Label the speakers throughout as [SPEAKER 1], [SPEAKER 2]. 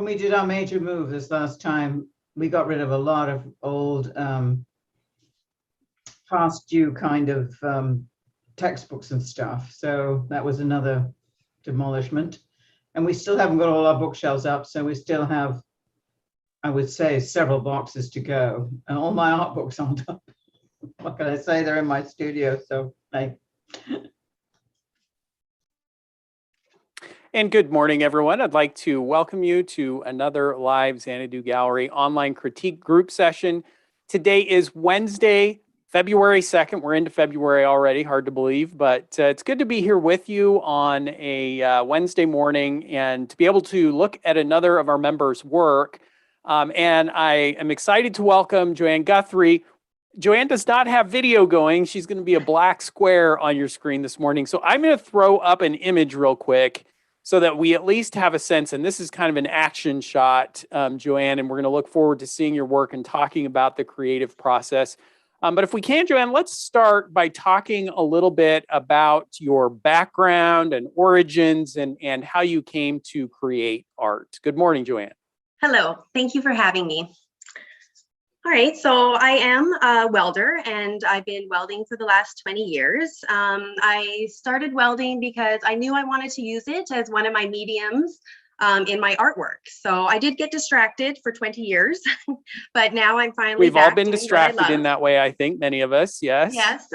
[SPEAKER 1] when we did our major move this last time, we got rid of a lot of old past due kind of textbooks and stuff. So that was another demolishment. And we still haven't got all our bookshelves up. So we still have, I would say, several boxes to go. And all my art books aren't up. What can I say? They're in my studio. So
[SPEAKER 2] And good morning, everyone. I'd like to welcome you to another live Xanadu Gallery online critique group session. Today is Wednesday, February 2nd. We're into February already, hard to believe, but it's good to be here with you on a Wednesday morning and to be able to look at another of our members' work. And I am excited to welcome Joanne Guthrie. Joanne does not have video going. She's going to be a black square on your screen this morning. So I'm going to throw up an image real quick so that we at least have a sense, and this is kind of an action shot, Joanne, and we're going to look forward to seeing your work and talking about the creative process. But if we can, Joanne, let's start by talking a little bit about your background and origins and how you came to create art. Good morning, Joanne.
[SPEAKER 3] Hello, thank you for having me. All right, so I am a welder and I've been welding for the last 20 years. I started welding because I knew I wanted to use it as one of my mediums in my artwork. So I did get distracted for 20 years, but now I'm finally
[SPEAKER 2] We've all been distracted in that way, I think, many of us, yes.
[SPEAKER 3] Yes.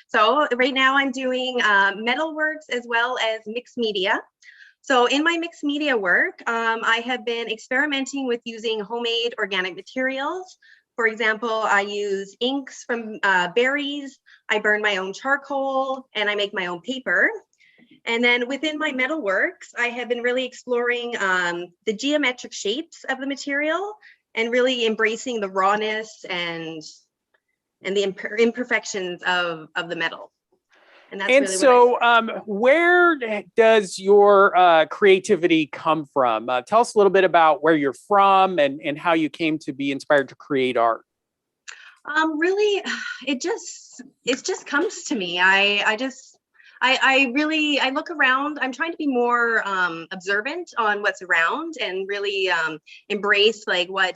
[SPEAKER 3] So right now I'm doing metalworks as well as mixed media. So in my mixed media work, I have been experimenting with using homemade organic materials. For example, I use inks from berries, I burn my own charcoal, and I make my own paper. And then within my metalworks, I have been really exploring the geometric shapes of the material and really embracing the rawness and the imperfections of the metal. And really
[SPEAKER 2] so where does your creativity come from? Tell us a little bit about where you're from and how you came to be inspired to create art.
[SPEAKER 3] Really, it just comes to me. I look around. I'm trying to be more observant on what's around and really embrace like what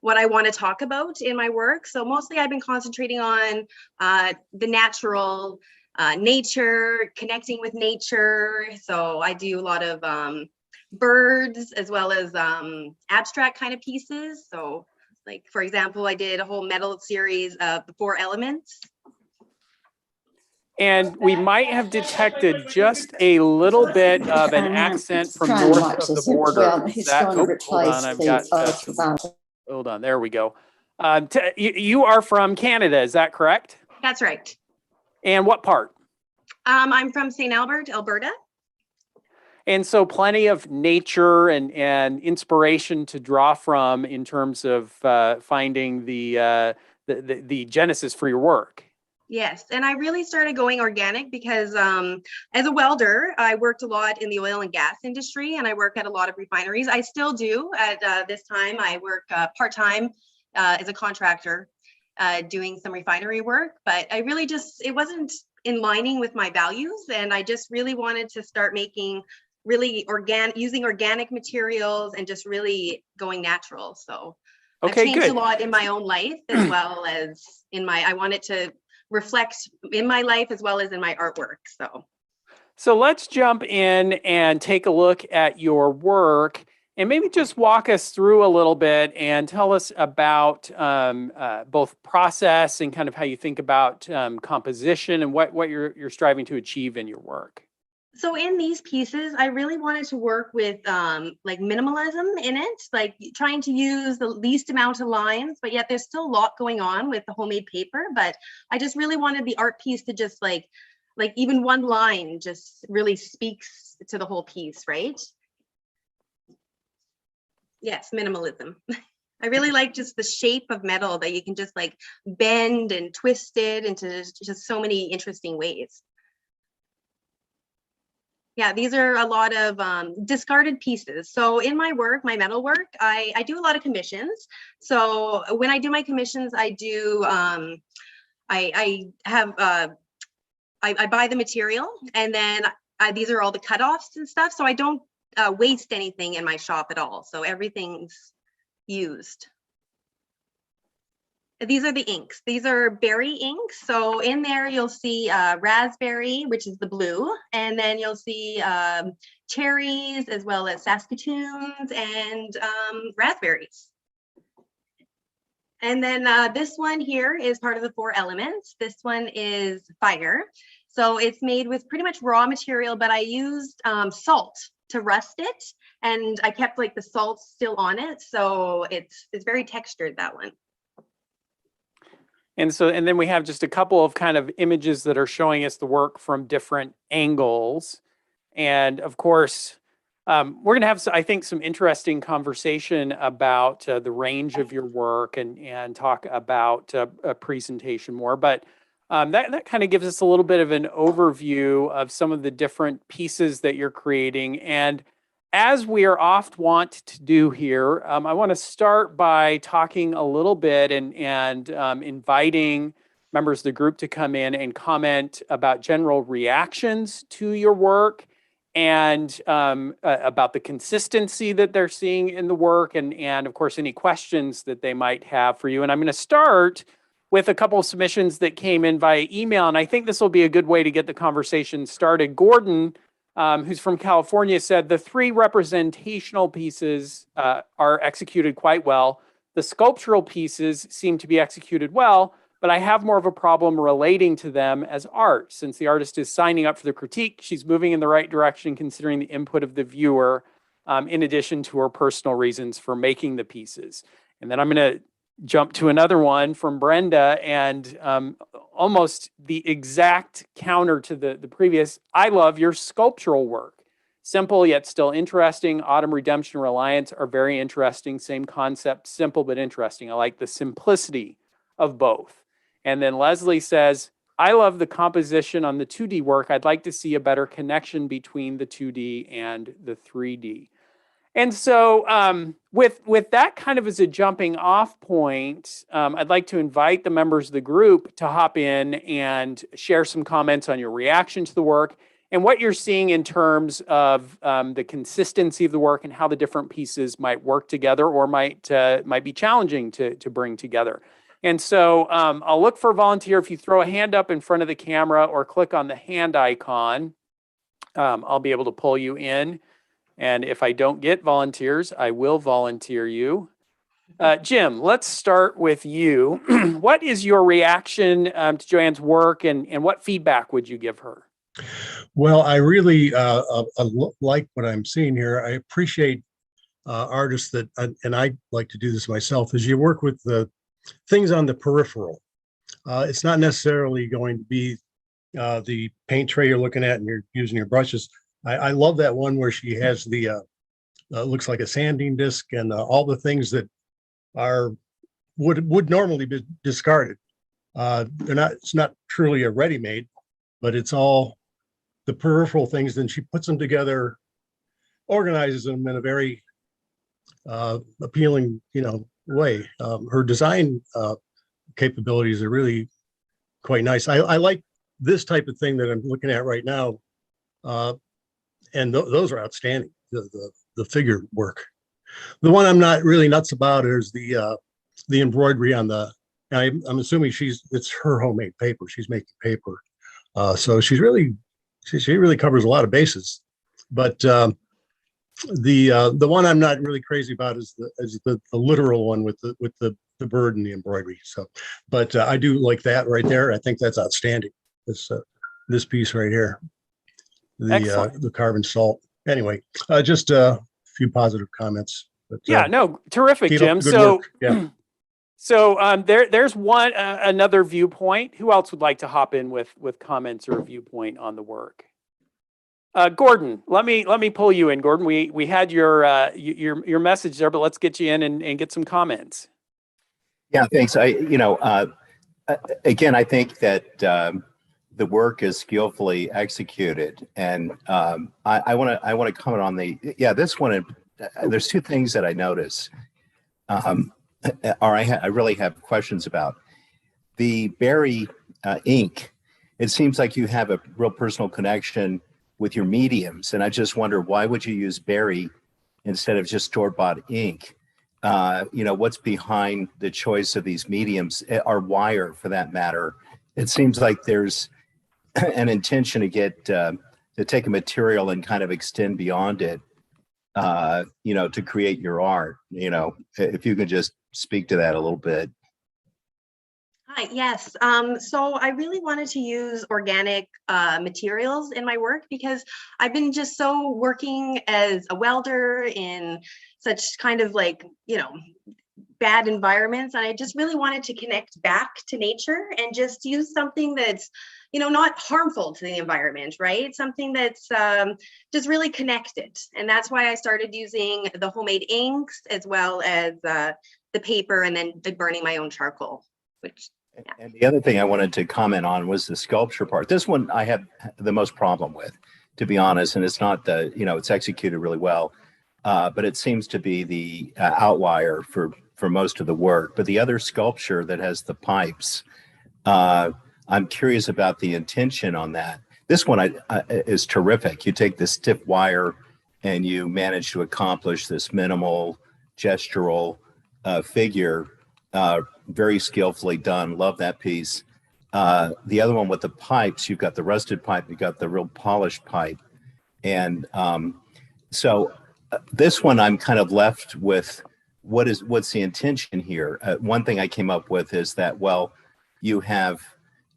[SPEAKER 3] I want to talk about in my work. So mostly I've been concentrating on the natural, nature, connecting with nature. So I do a lot of birds as well as abstract kind of pieces. So like, for example, I did a whole metal series of the 4 elements.
[SPEAKER 2] And we might have detected just a little bit of an accent from north of the border. Hold on, there we go. You are from Canada, is that correct?
[SPEAKER 3] That's right.
[SPEAKER 2] And what part?
[SPEAKER 3] I'm from St. Albert, Alberta.
[SPEAKER 2] And so plenty of nature and inspiration to draw from in terms of finding the genesis for your work.
[SPEAKER 3] Yes, and I really started going organic because as a welder, I worked a lot in the oil and gas industry, and I work at a lot of refineries. I still do at this time. I work part-time as a contractor doing some refinery work, but I really it wasn't in lining with my values, and I just really wanted to start making really using organic materials and just really going natural. So
[SPEAKER 2] okay,
[SPEAKER 3] I've changed a lot in my own life as well as I wanted to reflect in my life as well as in my artwork.
[SPEAKER 2] So let's jump in and take a look at your work and maybe just walk us through a little bit and tell us about both process and kind of how you think about composition and what you're striving to achieve in your work.
[SPEAKER 3] So in these pieces, I really wanted to work with like minimalism in it, like trying to use the least amount of lines, but yet there's still a lot going on with the homemade paper. But I just really wanted the art piece to just like even one line just really speaks to the whole piece, right? Yes, minimalism. I really like just the shape of metal that you can just like bend and twist it into just so many interesting ways. Yeah, these are a lot of discarded pieces. So in my work, my metal work, I do a lot of commissions. So when I do my commissions, I do, I buy the material, and then these are all the cutoffs and stuff. So I don't waste anything in my shop at all. So everything's used. These are the inks. These are berry inks. So in there, you'll see raspberry, which is the blue, and then you'll see cherries, as well as Saskatoons and raspberries. And then this one here is part of the 4 elements. This one is fire. So it's made with pretty much raw material, but I used salt to rust it, and I kept like the salt still on it. So it's very textured, that one.
[SPEAKER 2] And then we have just a couple of kind of images that are showing us the work from different angles. And of course, we're going to have, I think, some interesting conversation about the range of your work and talk about a presentation more. But that kind of gives us a little bit of an overview of some of the different pieces that you're creating. And as we are oft wont to do here, I want to start by talking a little bit and inviting members of the group to come in and comment about general reactions to your work and about the consistency that they're seeing in the work and of course, any questions that they might have for you. And I'm going to start with a couple of submissions that came in via email, and I think this will be a good way to get the conversation started. Gordon, who's from California, said the 3 representational pieces are executed quite well. The sculptural pieces seem to be executed well, but I have more of a problem relating to them as art. Since the artist is signing up for the critique, she's moving in the right direction considering the input of the viewer, in addition to her personal reasons for making the pieces. And then I'm going to jump to another one from Brenda, and almost the exact counter to the previous. I love your sculptural work. Simple yet still interesting. Autumn, Redemption, Reliance are very interesting. Same concept, simple but interesting. I like the simplicity of both. And then Leslie says, I love the composition on the 2D work. I'd like to see a better connection between the 2D and the 3D. And so with that kind of as a jumping off point, I'd like to invite the members of the group to hop in and share some comments on your reaction to the work and what you're seeing in terms of the consistency of the work and how the different pieces might work together or might be challenging to bring together. And so I'll look for a volunteer. If you throw a hand up in front of the camera or click on the hand icon, I'll be able to pull you in. And if I don't get volunteers, I will volunteer you. Jim, let's start with you. What is your reaction to Joanne's work and what feedback would you give her?
[SPEAKER 4] Well, I really like what I'm seeing here. I appreciate artists that, and I like to do this myself, is you work with the things on the peripheral. It's not necessarily going to be the paint tray you're looking at and you're using your brushes. I love that one where she has the looks like a sanding disc and all the things that would normally be discarded. It's not truly a ready-made, but it's all the peripheral things. Then she puts them together, organizes them in a very appealing, way. Her design capabilities are really quite nice. I like this type of thing that I'm looking at right now. And those are outstanding. The figure work. The one I'm not really nuts about is the embroidery on the. I'm assuming it's her homemade paper. She's making paper, so she really covers a lot of bases. But the one I'm not really crazy about is the literal one with the bird and the embroidery. So, but I do like that right there. I think that's outstanding. This piece right here. The carbon salt. Anyway, just a few positive comments. But,
[SPEAKER 2] yeah, no, terrific, Jim. So,
[SPEAKER 4] yeah.
[SPEAKER 2] So there's one another viewpoint. Who else would like to hop in with comments or a viewpoint on the work? Gordon, let me pull you in. Gordon, we had your message there, but let's get you in and get some comments.
[SPEAKER 5] Yeah, thanks. Again, I think that the work is skillfully executed, and I want to comment on this one. There's two things that I notice, or I really have questions about. The berry ink. It seems like you have a real personal connection with your mediums. And I just wonder, why would you use berry instead of just store-bought ink? What's behind the choice of these mediums, or wire for that matter? It seems like there's an intention to get to take a material and kind of extend beyond it, to create your art. If you could just speak to that a little bit.
[SPEAKER 3] Hi, yes. So I really wanted to use organic materials in my work because I've been just so working as a welder in such kind of bad environments. And I just really wanted to connect back to nature and just use something that's, not harmful to the environment, right? Something that's just really connected. And that's why I started using the homemade inks as well as the paper, and then burning my own charcoal, which. Yeah.
[SPEAKER 5] And the other thing I wanted to comment on was the sculpture part. This one I have the most problem with, to be honest, and it's not it's executed really well, but it seems to be the outlier for most of the work. But the other sculpture that has the pipes, I'm curious about the intention on that. This one is terrific. You take this stiff wire and you manage to accomplish this minimal gestural figure. Very skillfully done. Love that piece. The other one with the pipes, you've got the rusted pipe, you've got the real polished pipe. And so this one I'm kind of left with what's the intention here? One thing I came up with is that, you have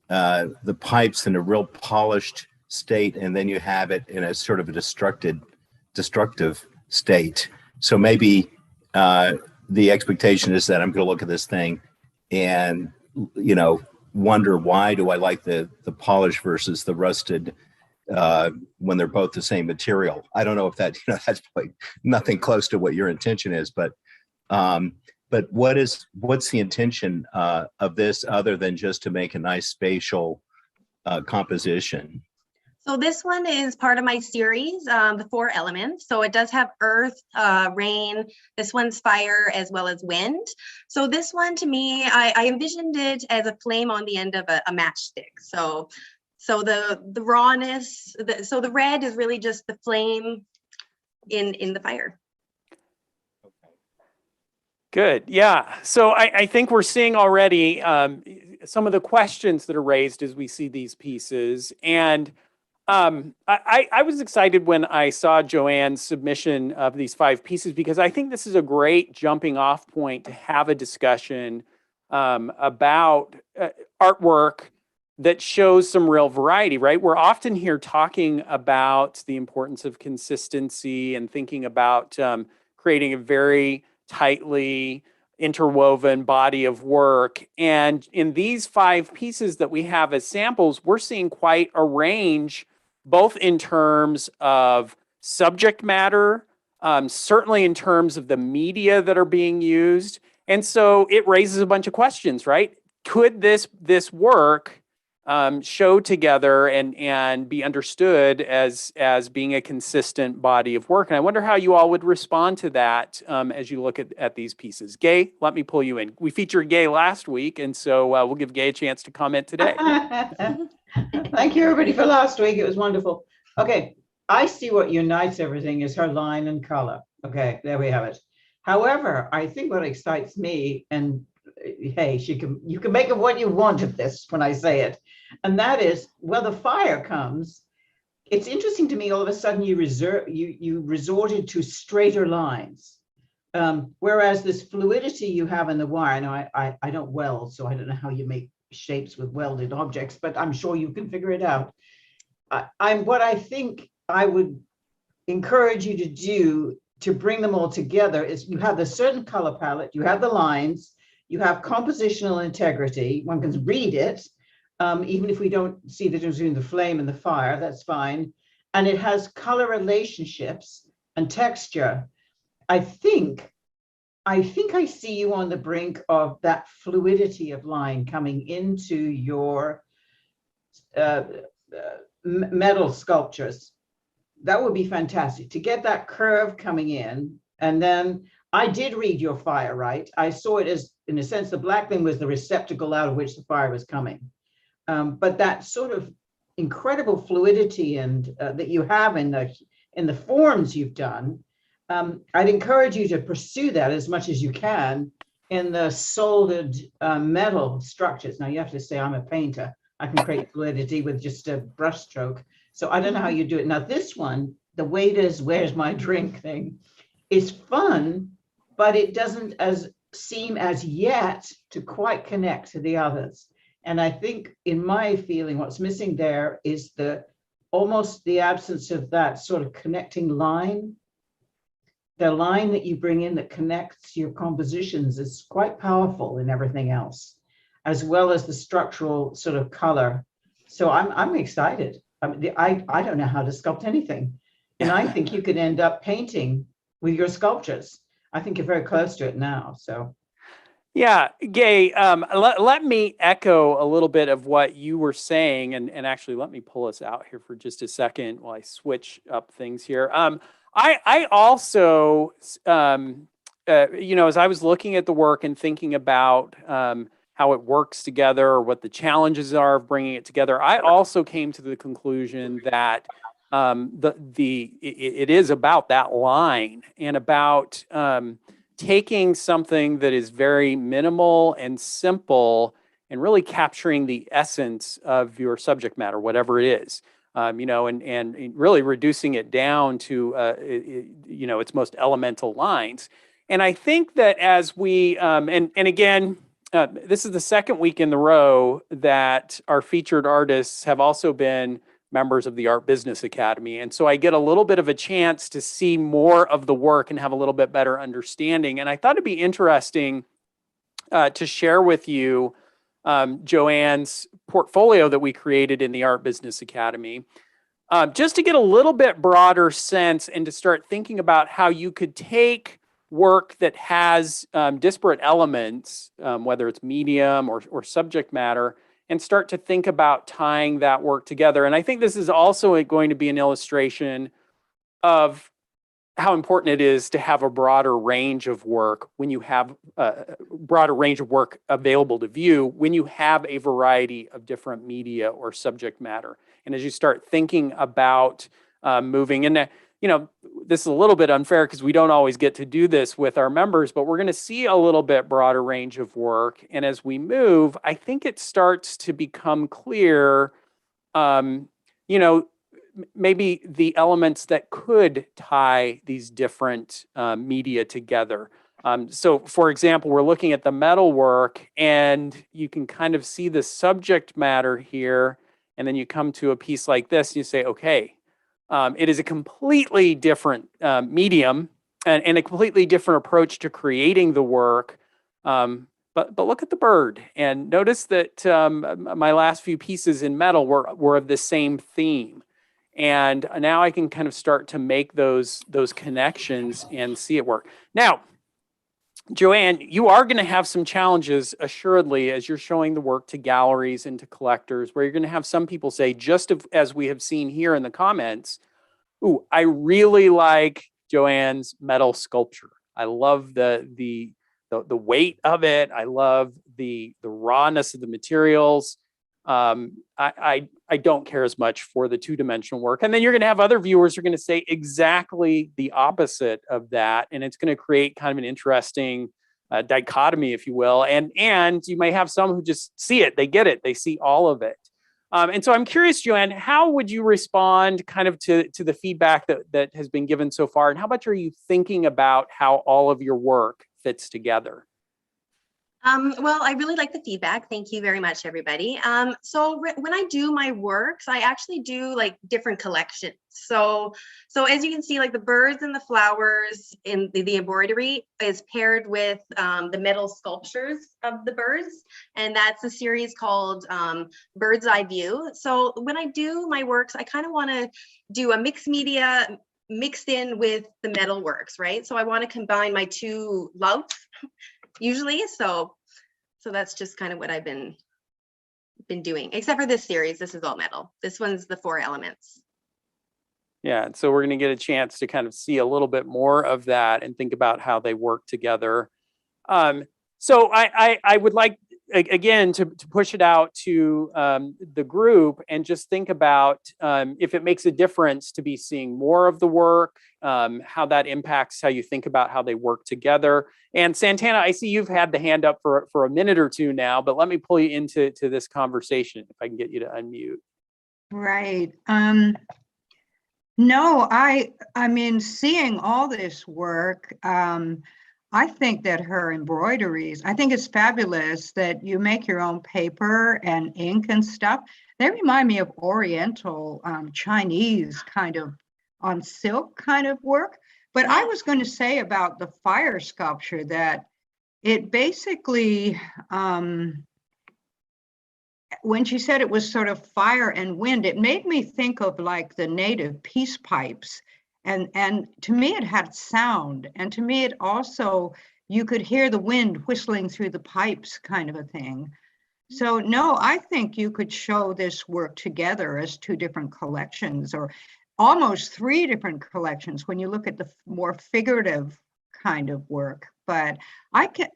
[SPEAKER 5] the pipes in a real polished state, and then you have it in a sort of a destructive state. So maybe the expectation is that I'm going to look at this thing and, wonder, why do I like the polish versus the rusted when they're both the same material? I don't know if that, that's probably nothing close to what your intention is, but what's the intention of this, other than just to make a nice spatial composition?
[SPEAKER 3] So this one is part of my series, the 4 elements. So it does have earth, rain, this one's fire, as well as wind. So this one, to me, I envisioned it as a flame on the end of a matchstick. So the rawness, so the red is really just the flame in the fire.
[SPEAKER 2] Good. Yeah. So I think we're seeing already some of the questions that are raised as we see these pieces. And I was excited when I saw Joanne's submission of these 5 pieces, because I think this is a great jumping off point to have a discussion about artwork that shows some real variety, right? We're often here talking about the importance of consistency and thinking about creating a very tightly interwoven body of work. And in these 5 pieces that we have as samples, we're seeing quite a range, both in terms of subject matter, certainly in terms of the media that are being used. And so it raises a bunch of questions, right? Could this work show together and be understood as being a consistent body of work? And I wonder how you all would respond to that as you look at these pieces. Gay, let me pull you in. We featured Gay last week, and so we'll give Gay a chance to comment today.
[SPEAKER 1] Thank you, everybody, for last week. It was wonderful. Okay, I see what unites everything is her line and color. Okay, there we have it. However, I think what excites me, and hey, you can make of what you want of this when I say it, and that is, the fire comes. It's interesting to me. All of a sudden, you resorted to straighter lines, whereas this fluidity you have in the wire. Now, I don't weld, so I don't know how you make shapes with welded objects, but I'm sure you can figure it out. What I think I would encourage you to do to bring them all together is, you have the certain color palette, you have the lines, you have compositional integrity. One can read it, even if we don't see the difference between the flame and the fire, that's fine. And it has color relationships and texture. I think I see you on the brink of that fluidity of line coming into your metal sculptures. That would be fantastic to get that curve coming in. And then I did read your fire, right? I saw it as, in a sense, the black thing was the receptacle out of which the fire was coming. But that sort of incredible fluidity and that you have in the forms you've done. I'd encourage you to pursue that as much as you can in the soldered metal structures. Now you have to say, I'm a painter. I can create fluidity with just a brush stroke. So I don't know how you do it. Now this one, the waiter's where's my drink thing, is fun, but it doesn't seem as yet to quite connect to the others. And I think, in my feeling, what's missing there is almost the absence of that sort of connecting line. The line that you bring in that connects your compositions is quite powerful in everything else, as well as the structural sort of color. So I'm excited. I don't know how to sculpt anything. And I think you could end up painting with your sculptures. I think you're very close to it now, so.
[SPEAKER 2] Yeah, Gay, let me echo a little bit of what you were saying, and actually let me pull us out here for just a second while I switch up things here. I also, as I was looking at the work and thinking about how it works together, or what the challenges are of bringing it together, I also came to the conclusion that it is about that line and about taking something that is very minimal and simple and really capturing the essence of your subject matter, whatever it is, and really reducing it down to, its most elemental lines. And I think that as we, and again, this is the second week in the row that our featured artists have also been members of the Art Business Academy. And so I get a little bit of a chance to see more of the work and have a little bit better understanding. And I thought it'd be interesting to share with you Joanne's portfolio that we created in the Art Business Academy, just to get a little bit broader sense and to start thinking about how you could take work that has disparate elements, whether it's medium or subject matter, and start to think about tying that work together. And I think this is also going to be an illustration of how important it is to have a broader range of work when you have a broader range of work available to view, when you have a variety of different media or subject matter. And as you start thinking about moving in, this is a little bit unfair because we don't always get to do this with our members, but we're going to see a little bit broader range of work. And as we move, I think it starts to become clear, maybe the elements that could tie these different media together. So for example, we're looking at the metal work and you can kind of see the subject matter here. And then you come to a piece like this and you say, okay, it is a completely different medium and a completely different approach to creating the work. But look at the bird and notice that my last few pieces in metal were of the same theme. And now I can kind of start to make those connections and see it work. Now, Joanne, you are going to have some challenges, assuredly, as you're showing the work to galleries and to collectors, where you're going to have some people say, just as we have seen here in the comments, ooh, I really like Joanne's metal sculpture. I love the weight of it. I love the rawness of the materials. I don't care as much for the two-dimensional work. And then you're going to have other viewers who are going to say exactly the opposite of that. And it's going to create kind of an interesting dichotomy, if you will. And you may have some who just see it. They get it. They see all of it. And so I'm curious, Joanne, how would you respond kind of to the feedback that has been given so far? And how much are you thinking about how all of your work fits together?
[SPEAKER 3] Well, I really like the feedback. Thank you very much, everybody. So when I do my works, I actually do like different collections. So as you can see, like the birds and the flowers in the embroidery is paired with the metal sculptures of the birds. And that's a series called Bird's Eye View. So when I do my works, I kind of want to do a mixed media mixed in with the metal works, right? So I want to combine my two loves. Usually, so that's just kind of what I've been doing, except for this series. This is all metal. This one's the 4 elements.
[SPEAKER 2] Yeah, and so we're going to get a chance to kind of see a little bit more of that and think about how they work together. So I would like again, to push it out to the group and just think about if it makes a difference to be seeing more of the work, how that impacts how you think about how they work together. And Santana, I see you've had the hand up for a minute or two now, but let me pull you into this conversation if I can get you to unmute.
[SPEAKER 6] Right. No, I mean, seeing all this work, I think that her embroideries, I think it's fabulous that you make your own paper and ink and stuff. They remind me of Oriental, Chinese kind of on silk kind of work. But I was going to say about the fire sculpture that it basically, when she said it was sort of fire and wind, it made me think of like the native peace pipes. And to me, it had sound. And to me, it also, you could hear the wind whistling through the pipes kind of a thing. So no, I think you could show this work together as two different collections or almost three different collections when you look at the more figurative kind of work. But I get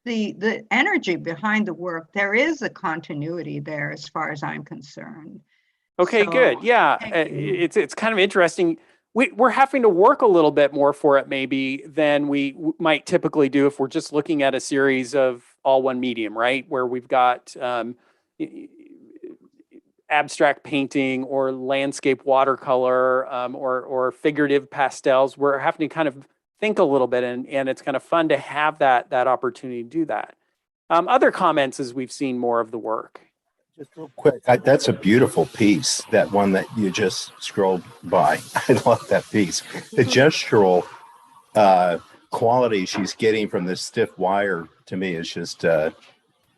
[SPEAKER 6] the energy behind the work. There is a continuity there as far as I'm concerned.
[SPEAKER 2] Okay,
[SPEAKER 6] So,
[SPEAKER 2] good. Yeah,
[SPEAKER 6] thank you.
[SPEAKER 2] it's kind of interesting. We're having to work a little bit more for it maybe than we might typically do if we're just looking at a series of all one medium, right? Where we've got abstract painting or landscape watercolor or figurative pastels. We're having to kind of think a little bit, and it's kind of fun to have that opportunity to do that. Other comments as we've seen more of the work.
[SPEAKER 5] Just real quick, that's a beautiful piece, that one that you just scrolled by. I love that piece. The gestural quality she's getting from this stiff wire to me is just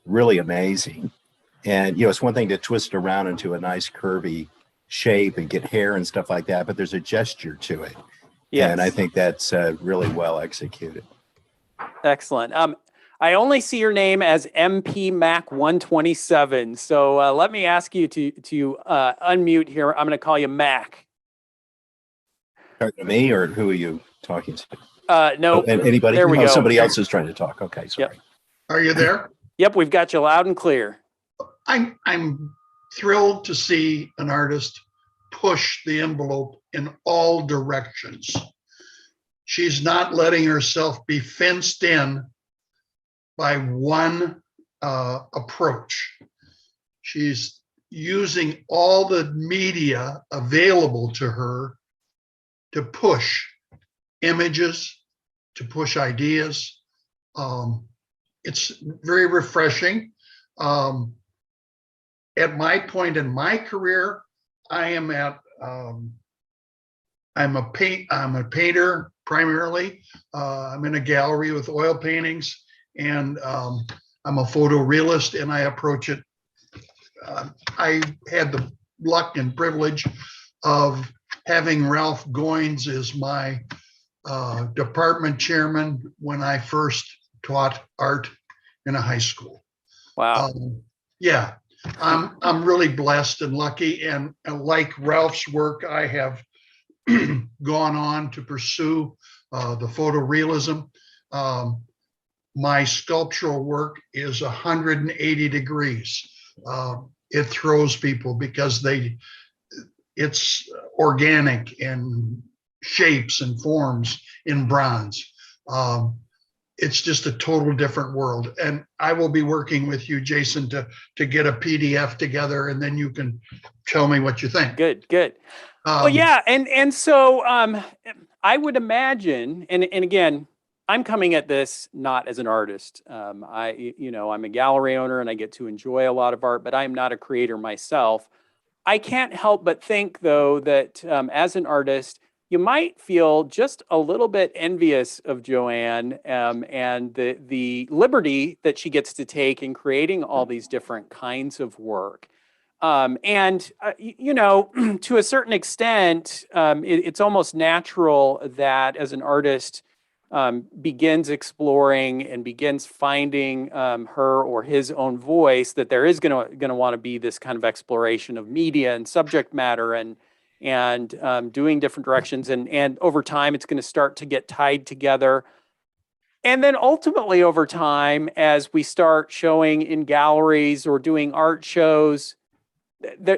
[SPEAKER 5] really amazing. And, it's one thing to twist around into a nice curvy shape and get hair and stuff like that, but there's a gesture to it.
[SPEAKER 2] Yes.
[SPEAKER 5] And I think that's really well executed.
[SPEAKER 2] Excellent. I only see your name as MP Mac 127. So let me ask you to unmute here. I'm going to call you Mac.
[SPEAKER 5] To me, or who are you talking to?
[SPEAKER 2] No.
[SPEAKER 5] And anybody?
[SPEAKER 2] There we go.
[SPEAKER 5] Somebody else is trying to talk. Okay, sorry.
[SPEAKER 2] Yep.
[SPEAKER 7] Are you there?
[SPEAKER 2] Yep, we've got you loud and clear.
[SPEAKER 7] I'm thrilled to see an artist push the envelope in all directions. She's not letting herself be fenced in by one approach. She's using all the media available to her to push images, to push ideas. It's very refreshing. At my point in my career, I'm a painter primarily. I'm in a gallery with oil paintings, and I'm a photorealist, and I approach it. I had the luck and privilege of having Ralph Goines as my department chairman when I first taught art in a high school.
[SPEAKER 2] Wow.
[SPEAKER 7] Yeah, I'm really blessed and lucky, and like Ralph's work, I have gone on to pursue the photorealism. My sculptural work is 180 degrees. It throws people because it's organic and shapes and forms in bronze. It's just a total different world. And I will be working with you, Jason, to get a PDF together, and then you can tell me what you think.
[SPEAKER 2] Good. Well, yeah, and so I would imagine, and again, I'm coming at this not as an artist. I'm a gallery owner and I get to enjoy a lot of art, but I'm not a creator myself. I can't help but think, though, that as an artist, you might feel just a little bit envious of Joanne and the liberty that she gets to take in creating all these different kinds of work. To a certain extent, it's almost natural that as an artist begins exploring and begins finding her or his own voice, that there is going to want to be this kind of exploration of media and subject matter and doing different directions. And over time, it's going to start to get tied together. And then ultimately over time, as we start showing in galleries or doing art shows,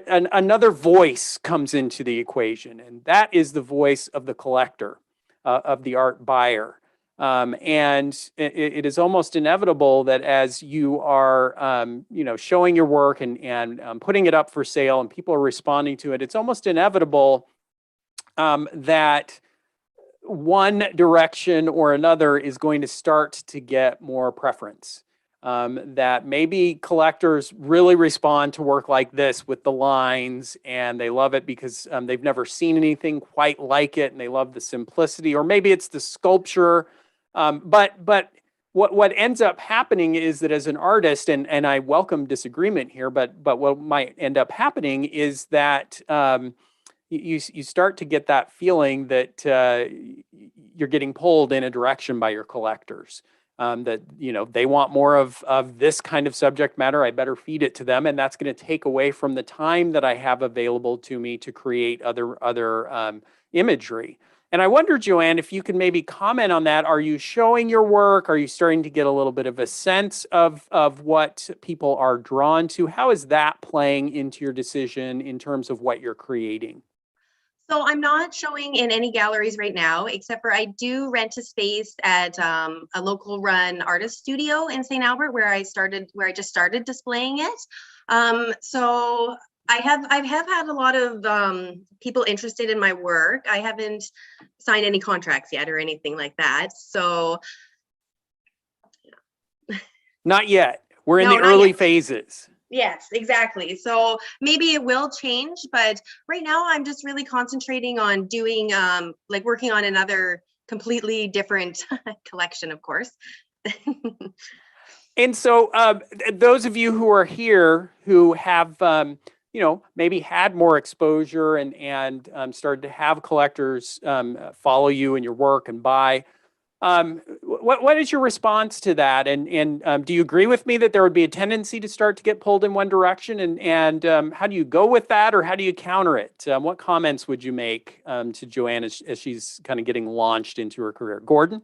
[SPEAKER 2] another voice comes into the equation, and that is the voice of the collector, of the art buyer. And it is almost inevitable that as you are, showing your work and putting it up for sale and people are responding to it, it's almost inevitable that one direction or another is going to start to get more preference. That maybe collectors really respond to work like this with the lines and they love it because they've never seen anything quite like it and they love the simplicity, or maybe it's the sculpture. But what ends up happening is that as an artist, and I welcome disagreement here, but what might end up happening is that you start to get that feeling that you're getting pulled in a direction by your collectors. That they want more of this kind of subject matter. I better feed it to them, and that's going to take away from the time that I have available to me to create other imagery. And I wonder, Joanne, if you can maybe comment on that. Are you showing your work? Are you starting to get a little bit of a sense of what people are drawn to? How is that playing into your decision in terms of what you're creating?
[SPEAKER 3] So I'm not showing in any galleries right now, except for I do rent a space at a local run artist studio in St. Albert where I just started displaying it. So I have had a lot of people interested in my work. I haven't signed any contracts yet or anything like that. So
[SPEAKER 2] not yet. We're in
[SPEAKER 3] No,
[SPEAKER 2] the
[SPEAKER 3] not
[SPEAKER 2] early
[SPEAKER 3] yet.
[SPEAKER 2] phases.
[SPEAKER 3] Yes, exactly. So maybe it will change, but right now I'm just really concentrating on doing working on another completely different collection, of course.
[SPEAKER 2] And so those of you who are here who have maybe had more exposure and started to have collectors follow you and your work and buy, what is your response to that? And do you agree with me that there would be a tendency to start to get pulled in one direction? And how do you go with that, or how do you counter it? What comments would you make to Joanne as she's kind of getting launched into her career? Gordon?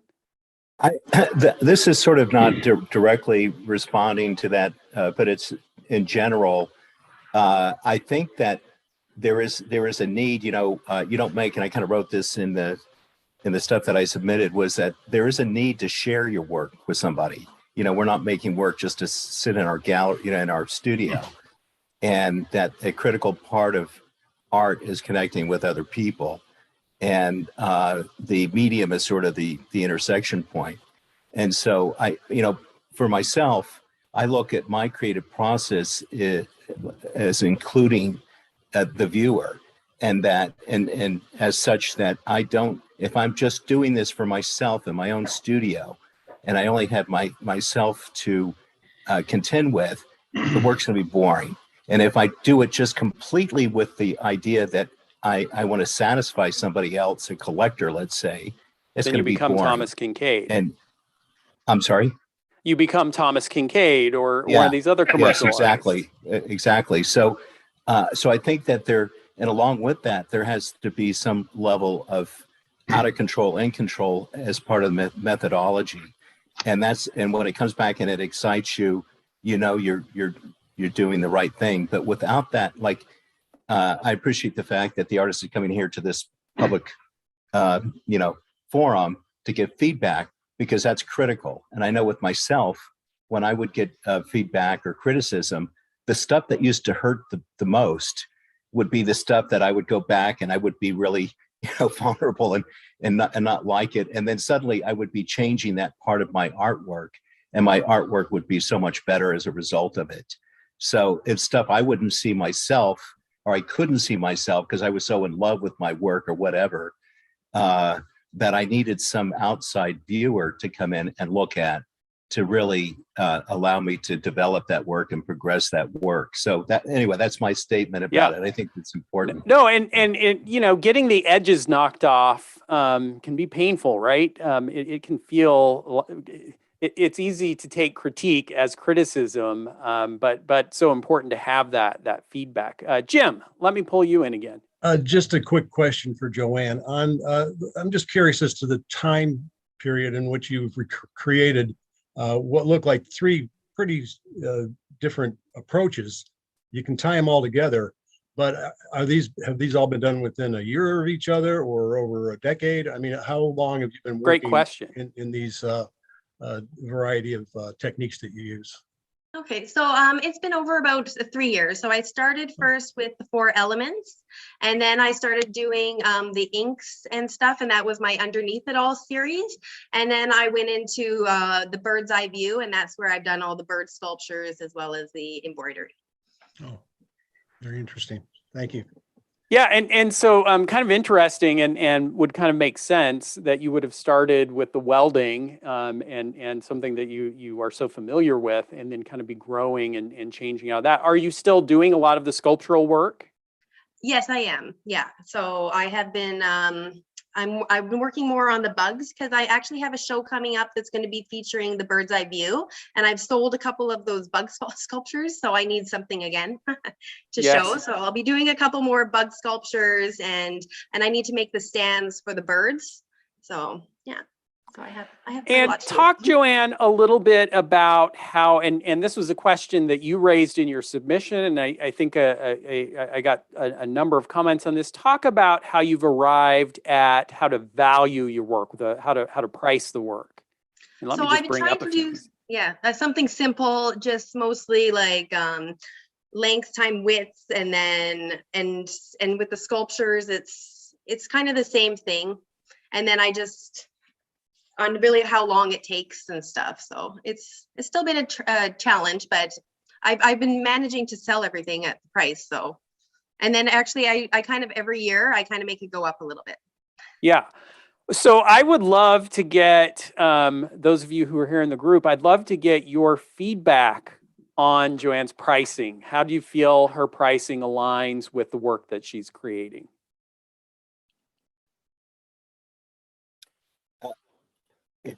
[SPEAKER 5] This is sort of not directly responding to that, but it's in general. I think that there is a need. You don't make, and I kind of wrote this in the stuff that I submitted, was that there is a need to share your work with somebody. We're not making work just to sit in our gallery, in our studio, and that a critical part of art is connecting with other people. And the medium is sort of the intersection point. And so for myself, I look at my creative process as including the viewer, and as such that I don't, if I'm just doing this for myself in my own studio, and I only have myself to contend with, the work's going to be boring. And if I do it just completely with the idea that I want to satisfy somebody else, a collector, let's say, it's going to be boring.
[SPEAKER 2] Thomas Kincaid.
[SPEAKER 5] And I'm sorry?
[SPEAKER 2] You become Thomas Kincaid or one of these other commercial
[SPEAKER 5] Yes, exactly. So I think that and along with that, there has to be some level of out of control and control as part of the methodology. And when it comes back and it excites you, you're doing the right thing. But without that, I appreciate the fact that the artists are coming here to this public, forum to give feedback, because that's critical. And I know with myself, when I would get feedback or criticism, the stuff that used to hurt the most would be the stuff that I would go back and I would be really, vulnerable and not like it. And then suddenly I would be changing that part of my artwork, and my artwork would be so much better as a result of it. So it's stuff I wouldn't see myself, or I couldn't see myself because I was so in love with my work or whatever, that I needed some outside viewer to come in and look at, to really allow me to develop that work and progress that work. So that's my statement about it. I think it's important.
[SPEAKER 2] No, and getting the edges knocked off can be painful, right? It can feel, it's easy to take critique as criticism, but so important to have that feedback. Jim, let me pull you in again.
[SPEAKER 4] Just a quick question for Joanne. I'm just curious as to the time period in which you've created what look like three pretty different approaches. You can tie them all together, but have these all been done within a year of each other or over a decade? I mean, how long have you been
[SPEAKER 2] Great
[SPEAKER 4] working
[SPEAKER 2] question.
[SPEAKER 4] in these variety of techniques that you use?
[SPEAKER 3] Okay, so it's been over about 3 years. So I started first with the 4 elements, and then I started doing the inks and stuff, and that was my Underneath It All series. And then I went into the bird's eye view, and that's where I've done all the bird sculptures as well as the embroidery.
[SPEAKER 4] Oh, very interesting. Thank you.
[SPEAKER 2] Yeah, and so kind of interesting and would kind of make sense that you would have started with the welding and something that you are so familiar with, and then kind of be growing and changing out of that. Are you still doing a lot of the sculptural work?
[SPEAKER 3] Yes, I am. Yeah. So I have been, I've been working more on the bugs because I actually have a show coming up that's going to be featuring the bird's eye view. And I've sold a couple of those bug sculptures. So I need something again to show. So I'll be doing a couple more bug sculptures and I need to make the stands for the birds. So yeah. So I have a
[SPEAKER 2] And
[SPEAKER 3] lot to do.
[SPEAKER 2] talk, Joanne, a little bit about how, and this was a question that you raised in your submission, and I think I got a number of comments on this. Talk about how you've arrived at how to value your work, how to price the work. And let me just bring up a few.
[SPEAKER 3] That's something simple, just mostly like length time width, and then and with the sculptures, it's kind of the same thing. And then I just on really how long it takes and stuff. So it's still been a challenge, but I've been managing to sell everything at the price. So, and then actually I kind of every year I kind of make it go up a little bit.
[SPEAKER 2] Yeah. So I would love to get those of you who are here in the group, I'd love to get your feedback on Joanne's pricing. How do you feel her pricing aligns with the work that she's creating?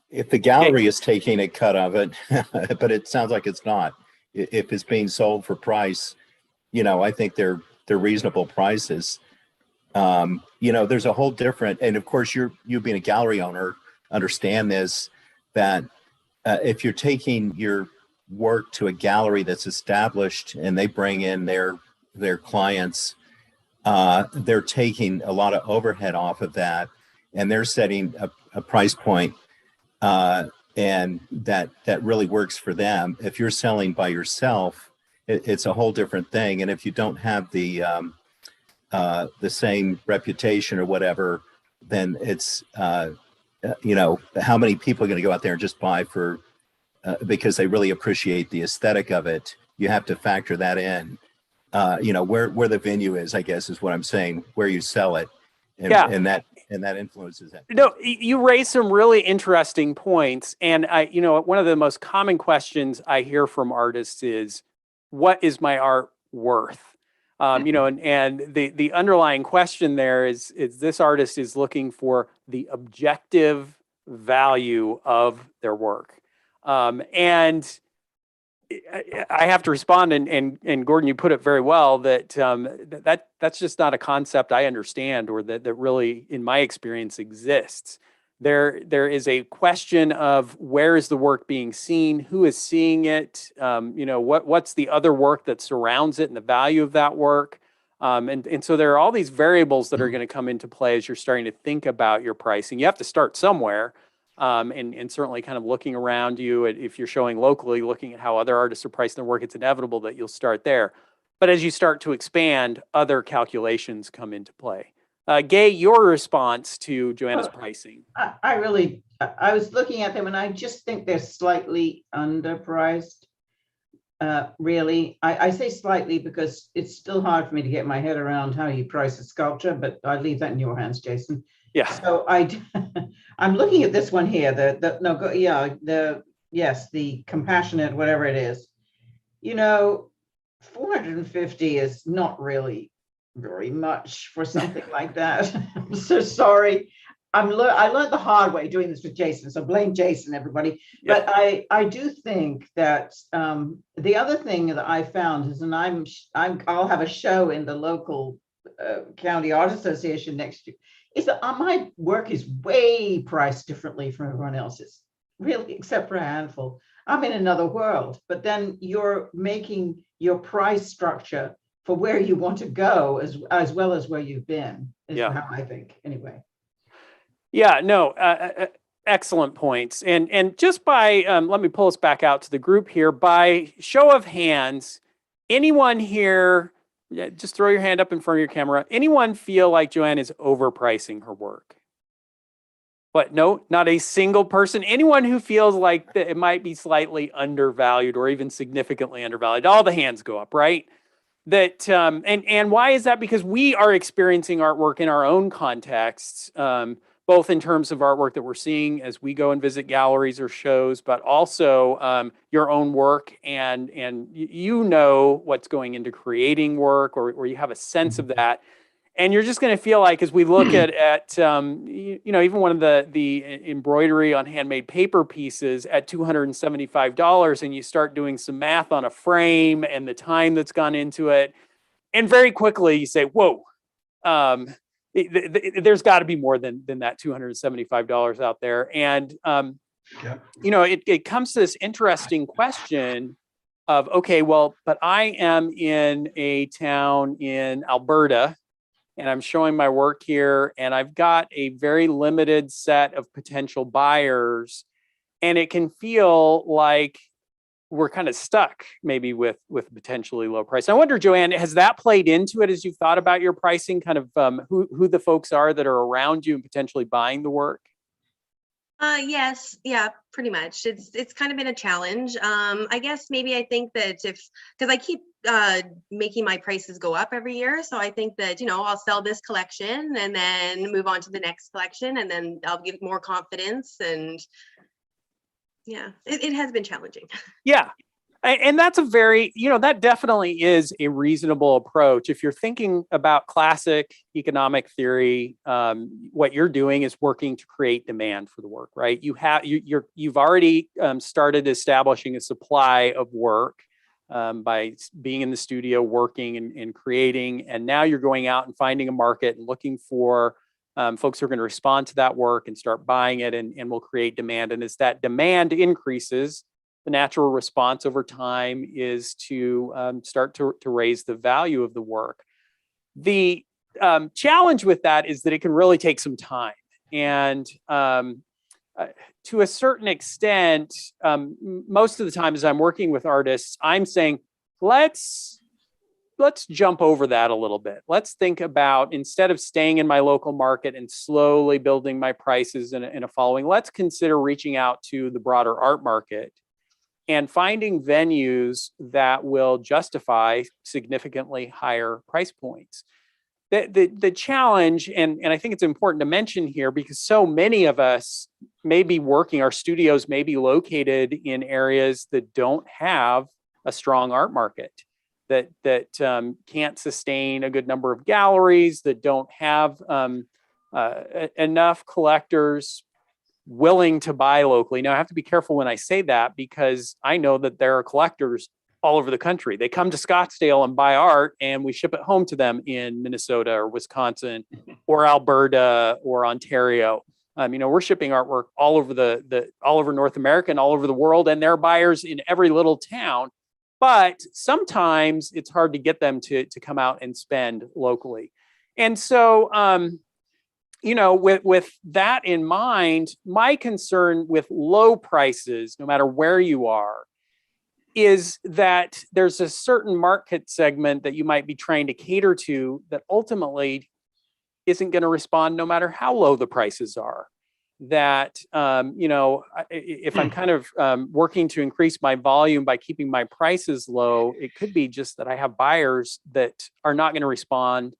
[SPEAKER 5] If the gallery is taking a cut of it, but it sounds like it's not. If it's being sold for price, I think they're reasonable prices. There's a whole different, and of course you being a gallery owner understand this, that if you're taking your work to a gallery that's established and they bring in their clients, they're taking a lot of overhead off of that, and they're setting a price point. And that really works for them. If you're selling by yourself, it's a whole different thing. And if you don't have the same reputation or whatever, then it's how many people are going to go out there and just buy for because they really appreciate the aesthetic of it. You have to factor that in. Where the venue is, I guess, is what I'm saying, where you sell it, and that influences it.
[SPEAKER 2] No, you raised some really interesting points. And one of the most common questions I hear from artists is, what is my art worth? And the underlying question there is this artist is looking for the objective value of their work. And I have to respond, and Gordon, you put it very well, that's just not a concept I understand, or that really, in my experience, exists. There is a question of where is the work being seen, who is seeing it, what's the other work that surrounds it and the value of that work. And so there are all these variables that are going to come into play as you're starting to think about your pricing. You have to start somewhere. And certainly kind of looking around you, if you're showing locally, looking at how other artists are pricing their work, it's inevitable that you'll start there. But as you start to expand, other calculations come into play. Gay, your response to Joanne's pricing?
[SPEAKER 1] I was looking at them and I just think they're slightly underpriced. Really, I say slightly because it's still hard for me to get my head around how you price a sculpture, but I leave that in your hands, Jason.
[SPEAKER 2] Yeah.
[SPEAKER 1] So I'm looking at this one here. The compassionate, whatever it is. 450 is not really very much for something like that. I'm so sorry. I learned the hard way doing this with Jason, so blame Jason, everybody. Yeah. But I do think that the other thing that I found is, and I'll have a show in the local county art association next year, is that my work is way priced differently from everyone else's, really, except for a handful. I'm in another world, but then you're making your price structure for where you want to go as well as where you've been, is
[SPEAKER 2] Yeah.
[SPEAKER 1] how I think, anyway.
[SPEAKER 2] Yeah, no, excellent points. And just by, let me pull us back out to the group here. By show of hands, anyone here, just throw your hand up in front of your camera. Anyone feel like Joanne is overpricing her work? What? No, not a single person. Anyone who feels like that it might be slightly undervalued or even significantly undervalued. All the hands go up, right? That and why is that? Because we are experiencing artwork in our own contexts, both in terms of artwork that we're seeing as we go and visit galleries or shows, but also your own work, and you know what's going into creating work, or you have a sense of that. And you're just going to feel like, as we look at even one of the embroidery on handmade paper pieces at $275, and you start doing some math on a frame and the time that's gone into it, and very quickly you say, whoa, there's got to be more than that $275 out there. And it comes to this interesting question of, okay, well, but I am in a town in Alberta, and I'm showing my work here, and I've got a very limited set of potential buyers, and it can feel like we're kind of stuck maybe with potentially low price. I wonder, Joanne, has that played into it as you've thought about your pricing, kind of who the folks are that are around you and potentially buying the work?
[SPEAKER 3] Yes, yeah, pretty much. It's kind of been a challenge. I guess maybe I think that because I keep making my prices go up every year, so I think that I'll sell this collection and then move on to the next collection, and then I'll give more confidence. And yeah, it has been challenging.
[SPEAKER 2] Yeah. And that's a very, that definitely is a reasonable approach. If you're thinking about classic economic theory, what you're doing is working to create demand for the work, right? You've already started establishing a supply of work by being in the studio, working and creating, and now you're going out and finding a market and looking for folks who are going to respond to that work and start buying it, and will create demand. And as that demand increases, the natural response over time is to start to raise the value of the work. The challenge with that is that it can really take some time. And to a certain extent, most of the time as I'm working with artists, I'm saying, let's jump over that a little bit. Let's think about, instead of staying in my local market and slowly building my prices in a following, let's consider reaching out to the broader art market and finding venues that will justify significantly higher price points. The challenge, and I think it's important to mention here, because so many of us may be working, our studios may be located in areas that don't have a strong art market, that can't sustain a good number of galleries, that don't have enough collectors willing to buy locally. Now, I have to be careful when I say that, because I know that there are collectors all over the country. They come to Scottsdale and buy art, and we ship it home to them in Minnesota or Wisconsin or Alberta or Ontario. We're shipping artwork all over all over North America and all over the world, and there are buyers in every little town. But sometimes it's hard to get them to come out and spend locally. And so, with that in mind, my concern with low prices, no matter where you are, is that there's a certain market segment that you might be trying to cater to that ultimately isn't going to respond no matter how low the prices are. That, if I'm kind of working to increase my volume by keeping my prices low, it could be just that I have buyers that are not going to respond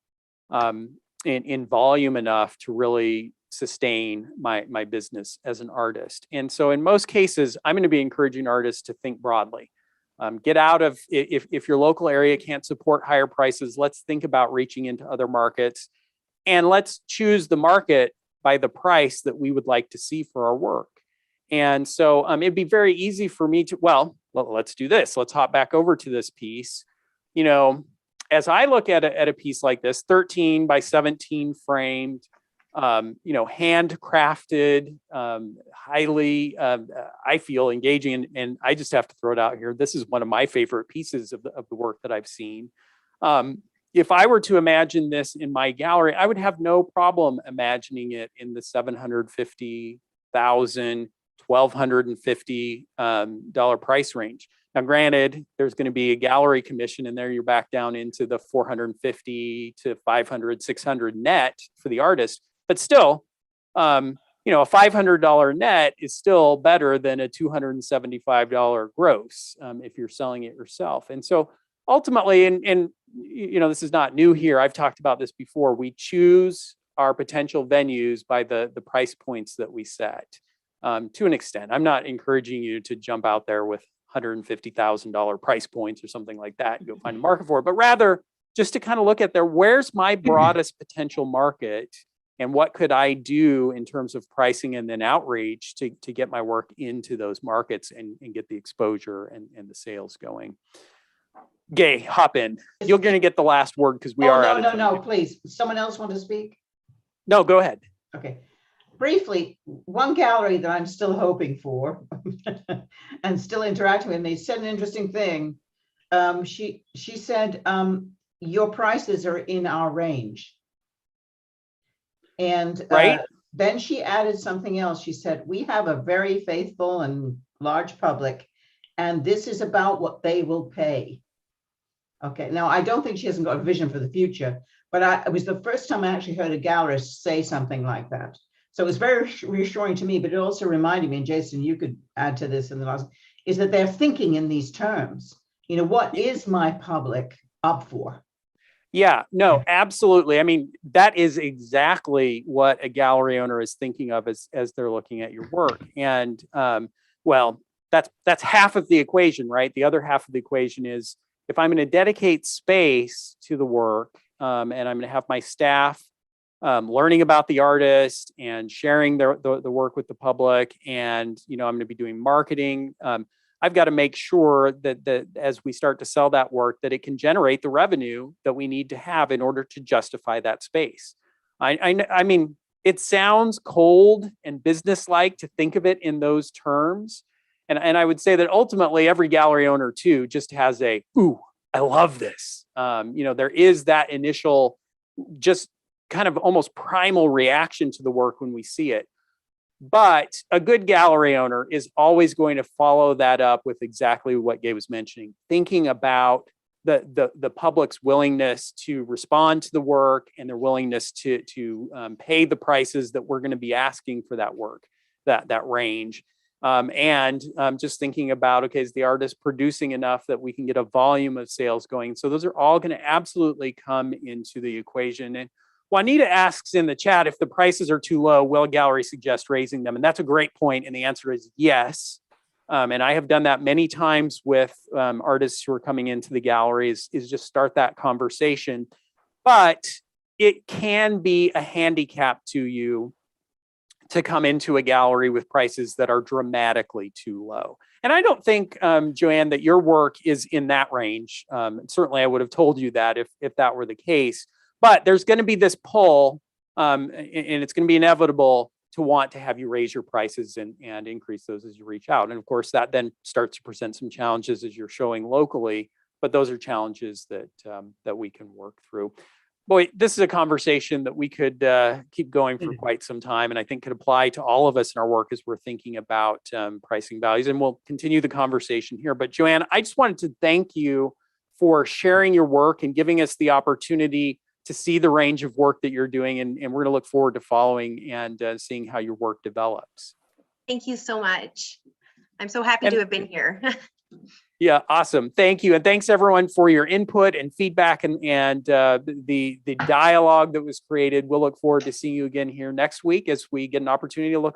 [SPEAKER 2] in volume enough to really sustain my business as an artist. And so in most cases, I'm going to be encouraging artists to think broadly. Get out of, if your local area can't support higher prices, let's think about reaching into other markets, and let's choose the market by the price that we would like to see for our work. And so it'd be very easy for me to, let's do this. Let's hop back over to this piece. As I look at a piece like this, 13 by 17 framed, handcrafted, highly, I feel engaging. And I just have to throw it out here. This is one of my favorite pieces of the work that I've seen. If I were to imagine this in my gallery, I would have no problem imagining it in the $750,000, $1,250 price range. Now, granted, there's going to be a gallery commission in there. You're back down into the 450 to 500, 600 net for the artist. But still, a $500 net is still better than a $275 gross if you're selling it yourself. And so ultimately, and this is not new here. I've talked about this before. We choose our potential venues by the price points that we set to an extent. I'm not encouraging you to jump out there with $150,000 price points or something like that and go find a market for it, but rather just to kind of look at where's my broadest potential market and what could I do in terms of pricing and then outreach to get my work into those markets and get the exposure and the sales going. Gay, hop in. You're going to get the last word because we are out of time.
[SPEAKER 1] No, please. Someone else want to speak?
[SPEAKER 2] No, go ahead.
[SPEAKER 1] Okay. Briefly, one gallery that I'm still hoping for and still interacting with me said an interesting thing. She said, your prices are in our range. And
[SPEAKER 2] right.
[SPEAKER 1] Then she added something else. She said, we have a very faithful and large public, and this is about what they will pay. Okay, now I don't think she hasn't got a vision for the future, but it was the first time I actually heard a gallerist say something like that. So it was very reassuring to me, but it also reminded me, and Jason, you could add to this in the last, is that they're thinking in these terms. What is my public up for?
[SPEAKER 2] Yeah, no, absolutely. I mean, that is exactly what a gallery owner is thinking of as they're looking at your work. And that's half of the equation, right? The other half of the equation is if I'm going to dedicate space to the work and I'm going to have my staff learning about the artist and sharing the work with the public, and I'm going to be doing marketing. I've got to make sure that as we start to sell that work, that it can generate the revenue that we need to have in order to justify that space. I mean, it sounds cold and businesslike to think of it in those terms. And I would say that ultimately every gallery owner too just has ooh, I love this. There is that initial just kind of almost primal reaction to the work when we see it. But a good gallery owner is always going to follow that up with exactly what Gay was mentioning, thinking about the public's willingness to respond to the work and their willingness to pay the prices that we're going to be asking for that work, that range. And just thinking about, okay, is the artist producing enough that we can get a volume of sales going? So those are all going to absolutely come into the equation. And Juanita asks in the chat, if the prices are too low, will a gallery suggest raising them? And that's a great point. And the answer is yes. And I have done that many times with artists who are coming into the galleries, is just start that conversation. But it can be a handicap to you to come into a gallery with prices that are dramatically too low. And I don't think, Joanne, that your work is in that range. Certainly, I would have told you that if that were the case. But there's going to be this pull, and it's going to be inevitable to want to have you raise your prices and increase those as you reach out. And of course, that then starts to present some challenges as you're showing locally. But those are challenges that we can work through. Boy, this is a conversation that we could keep going for quite some time, and I think could apply to all of us in our work as we're thinking about pricing values. And we'll continue the conversation here. But Joanne, I just wanted to thank you for sharing your work and giving us the opportunity to see the range of work that you're doing. And we're going to look forward to following and seeing how your work develops.
[SPEAKER 3] Thank you so much. I'm so happy to have been here.
[SPEAKER 2] Yeah, awesome. Thank you. And thanks everyone for your input and feedback and the dialogue that was created. We'll look forward to seeing you again here next week as we get an opportunity to look at